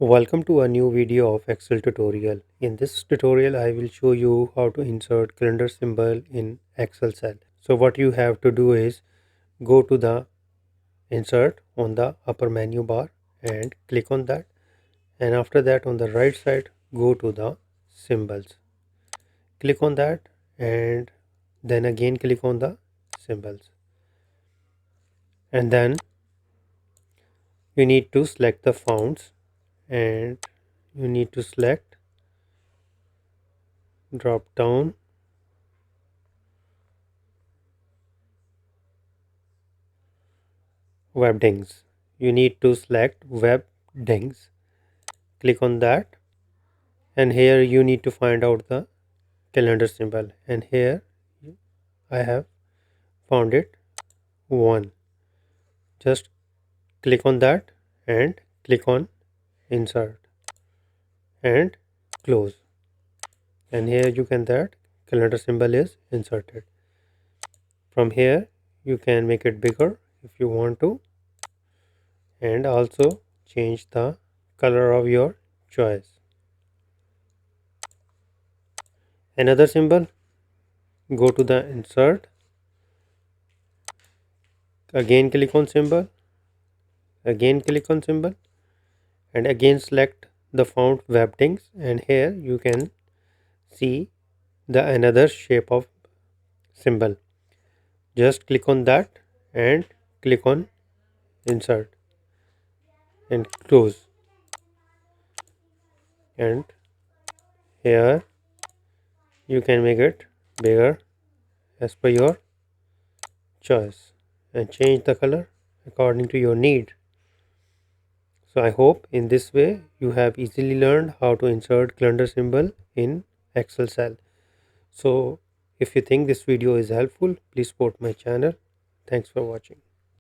Welcome to a new video of Excel tutorial. In this tutorial, I will show you how to insert calendar symbol in Excel cell. So what you have to do is go to the insert on the upper menu bar and click on that. And after that on the right side, go to the symbols. Click on that and then again click on the symbols. And then you need to select the fonts and you need to select drop down webdings. You need to select webdings. Click on that and here you need to find out the calendar symbol, and here I have found it. One, just click on that and click on insert and close, and here you can that calendar symbol is inserted. From here you can make it bigger if you want to, and also change the color of your choice. Another symbol, go to the insert, again click on symbol, again click on symbol, and again select the font webdings, and here you can see the another shape of symbol. Just click on that and click on insert and close, and here you can make it bigger as per your choice and change the color according to your need. So I hope in this way you have easily learned how to insert calendar symbol in Excel cell. So if you think this video is helpful, please support my channel. Thanks for watching.